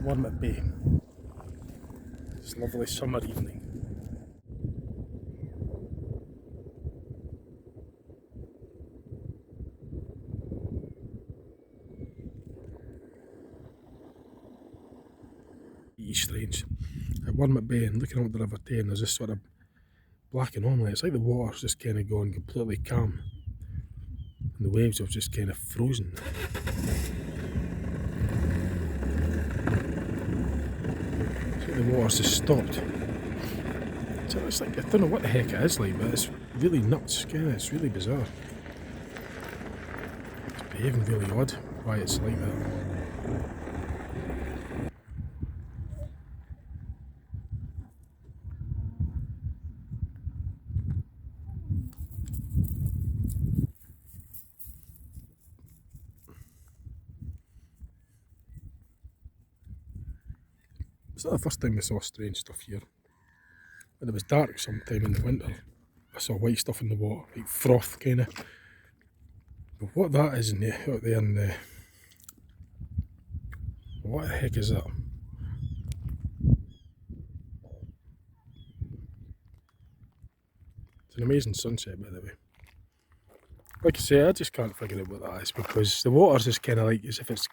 Wormit Bay. It's a lovely summer evening. Strange. At Wormit Bay and looking out the River Tay, and there's this sort of black anomaly. It's like the water's just kind of gone completely calm and the waves have just kind of frozen. It's like the water's just stopped. So it's like, I don't know what the heck it is like, but it's really nuts, it's really bizarre. It's behaving really odd why it's like that. It's not the first time we saw strange stuff here. When it was dark sometime in the winter, I saw white stuff in the water, like froth kind of. But what that is out there in the... What the heck is that? It's an amazing sunset, by the way. Like I say, I just can't figure out what that is, because the water's just kind of like as if it's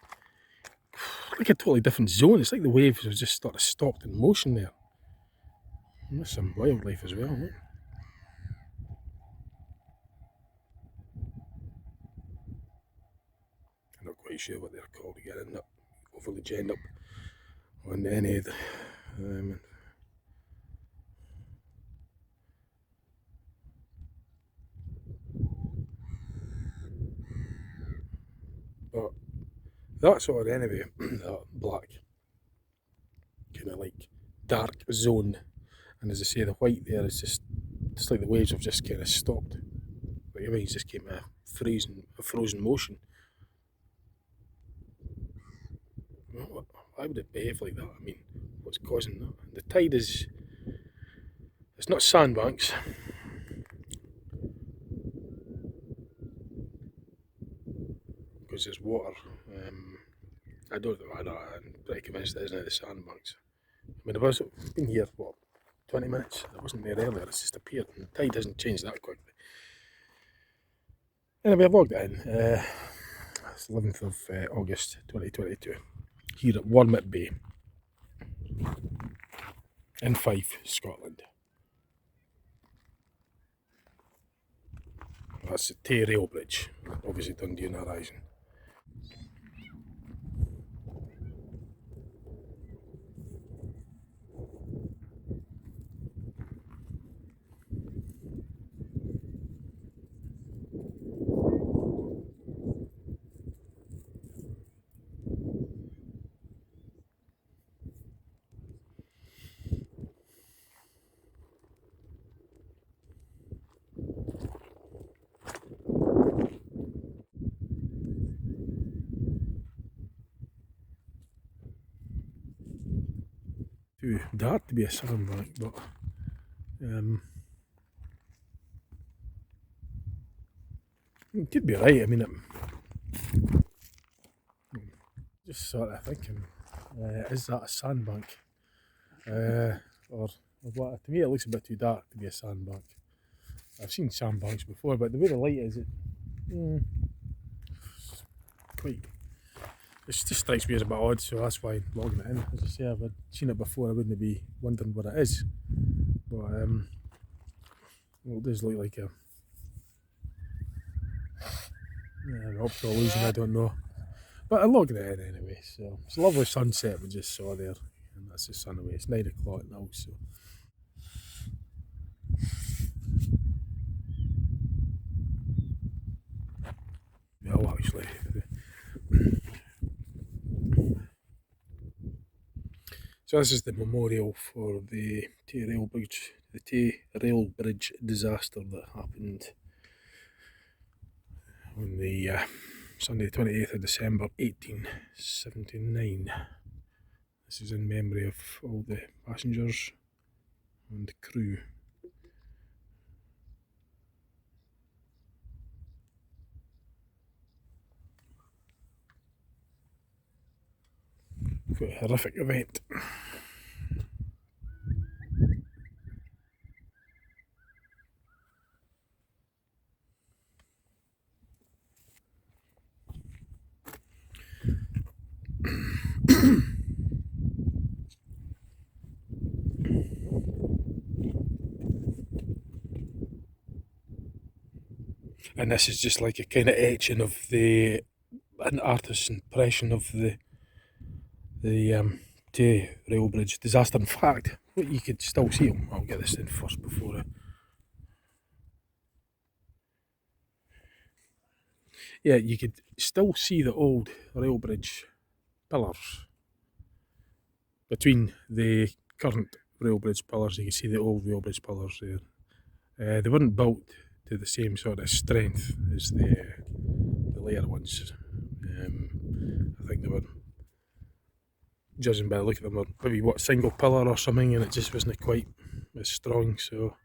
like a totally different zone. It's like the waves have just sort of stopped in motion there. And there's some wildlife as well, right? I'm not quite sure what they're called again. I'm not overly genned up on any of the... but that sort of anyway, that black kind of like dark zone, and as I say, the white there is just like the waves have just kind of stopped. Like everything's just came a frozen motion. Why would it behave like that? I mean, what's causing that? The tide is... It's not sandbanks. Because there's water. I don't know, I'm pretty convinced it isn't the sandbanks. I mean, I've been here, what, 20 minutes? I wasn't there earlier, it's just appeared, and the tide hasn't changed that quickly. Anyway, I've logged it in. It's 11th of August 2022, here at Wormit Bay, in Fife, Scotland. That's the Tay rail bridge, obviously Dundee on the horizon. Too dark to be a sandbank, but it could be right. I mean, just sort of thinking, is that a sandbank? Or what? To me, it looks a bit too dark to be a sandbank. I've seen sandbanks before, but the way the light is, it quite... It just strikes me as a bit odd, so that's why I'm logging it in. As I say, if I'd seen it before, I wouldn't be wondering what it is. But well, it does look like a optical illusion, I don't know. But I'm logging it in anyway, so it's a lovely sunset we just saw there, and that's the sun away. It's 9 o'clock now, so. Well, actually. So this is the memorial for the Tay rail bridge disaster that happened on the Sunday the 28th of December 1879. This is in memory of all the passengers and crew. quite a horrific event. And this is just like a kind of etching of an artist's impression of the Tay rail bridge disaster. In fact, what you could still see them. I'll get this in first before I... Yeah, you could still see the old rail bridge pillars. Between the current rail bridge pillars, you can see the old rail bridge pillars there. They weren't built to the same sort of strength as the later ones. I think they were, judging by the look of them, were maybe single pillar or something, and it just wasn't quite as strong, so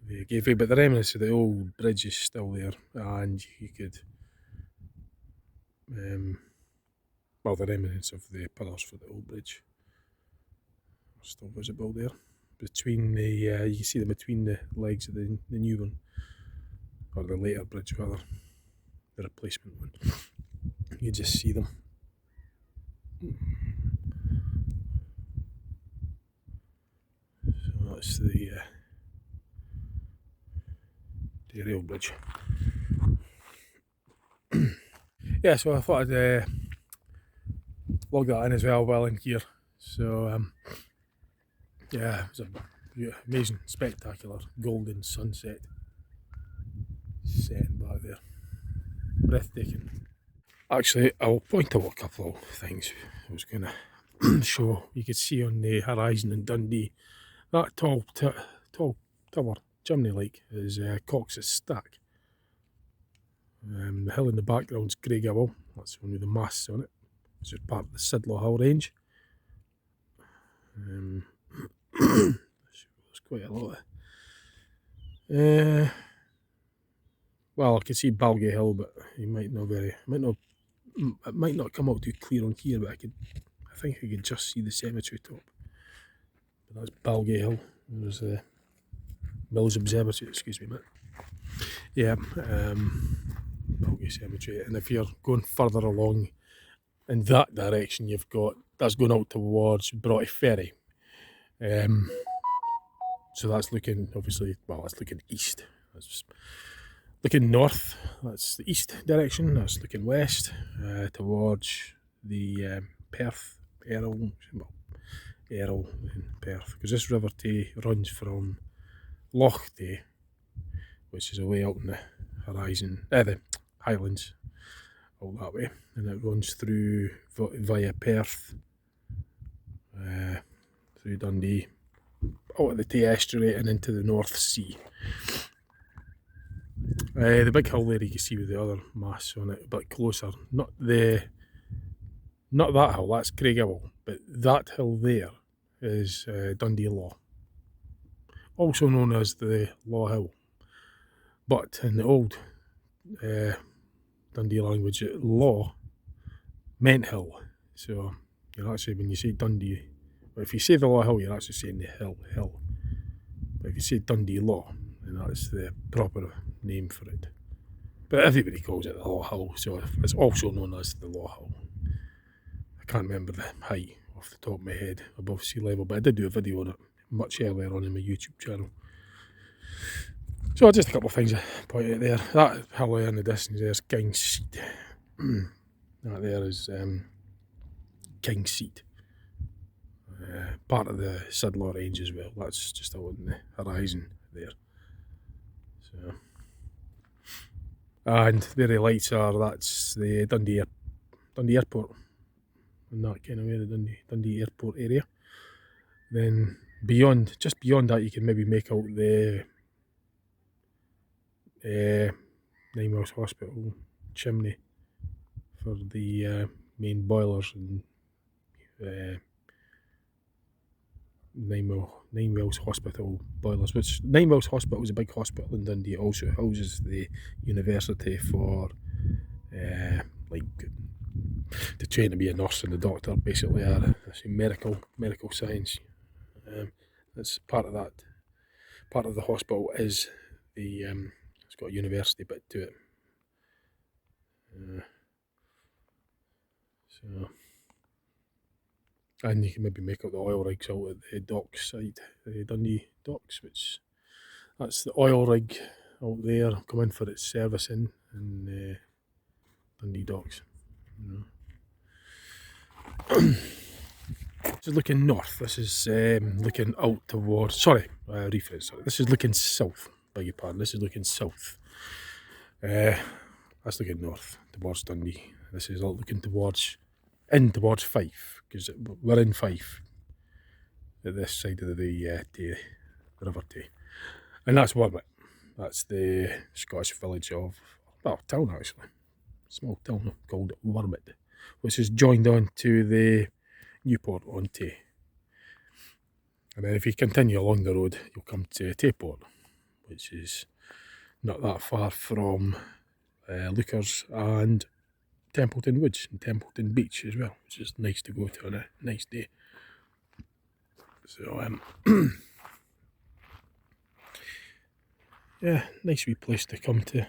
they gave way. But the remnants of the old bridge is still there, and you could, well, the remnants of the pillars for the old bridge are still visible there. Between the, you can see them between the legs of the new one, or the later bridge rather, the replacement one. You just see them. So that's the rail bridge. Yeah, so I thought I'd log that in as well while in here. So yeah, it was an amazing, spectacular golden sunset setting back there. Breathtaking. Actually, I'll point out a couple of things I was going to show. You could see on the horizon in Dundee, that tall tower, chimney-like, is Cox's Stack. The hill in the background's Greygill. That's one with the masts on it. It's just part of the Sidlaw Hill range. There's quite a lot of... well, I can see Balgay Hill, but it might not come out too clear on here, but I think I could just see the cemetery top. But that's Balgay Hill. There's Mills Observatory, excuse me, mate. Yeah, Balgay Cemetery. And if you're going further along in that direction, you've got, that's going out towards Broughty Ferry. So that's looking, obviously, well, that's looking east. That's looking north, that's the east direction. That's looking west towards the Perth, Errol and Perth. Because this River Tay runs from Loch Tay, which is away out in the horizon, the Highlands, all that way. And it runs through via Perth, through Dundee, out of the Tay estuary and into the North Sea. The big hill there you can see with the other masts on it a bit closer. Not that hill, that's Craigill, but that hill there is Dundee Law, also known as the Law Hill. But in the old Dundee language, Law meant hill. So you're actually, when you say Dundee, but if you say the Law Hill, you're actually saying the hill. But if you say Dundee Law, then that's the proper name for it. But everybody calls it the Law Hill, so it's also known as the Law Hill. I can't remember the height off the top of my head above sea level, but I did do a video on it much earlier on in my YouTube channel. So just a couple of things I point out there. That hill there in the distance, there's King's Seat. That there is King's Seat. Part of the Sidlaw range as well. That's just out on the horizon there. So, and there the lights are, that's the Dundee Airport, and that kind of way, the Dundee Airport area. Then beyond, just beyond that, you can maybe make out the 9 Wells Hospital chimney for the main boilers and 9 Wells Hospital boilers, which 9 Wells Hospital is a big hospital in Dundee. It also houses the university for like to train to be a nurse and a doctor, basically, are medical science. That's part of that. Part of the hospital is the it's got a university bit to it. So, and you can maybe make out the oil rigs out at the docks side, the Dundee docks, which that's the oil rig out there, come in for its servicing in Dundee docks. You know. This is looking north. This is looking out towards. Sorry, rephrase. Sorry. This is looking south. Beg your pardon. This is looking south. That's looking north towards Dundee. This is all looking towards Fife, because we're in Fife at this side of the River Tay, and that's Wormit. That's the Scottish village of, well, town actually, small town called Wormit, which is joined on to the Newport on Tay. And then if you continue along the road, you'll come to Tayport, which is not that far from Lookers and Templeton Woods and Templeton Beach as well, which is nice to go to on a nice day. So yeah, nice wee place to come to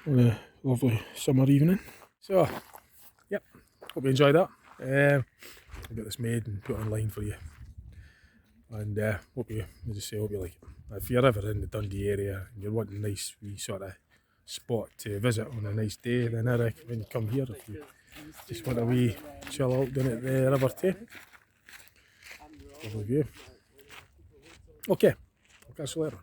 on a lovely summer evening. So yep, hope you enjoyed that. I'll get this made and put it online for you, and hope you, as I say, hope you like it. If you're ever in the Dundee area and you're wanting a nice wee sort of spot to visit on a nice day, then I recommend you come here if you just want a wee chill out down at the River Tay. Lovely view. Okay, I'll catch you later.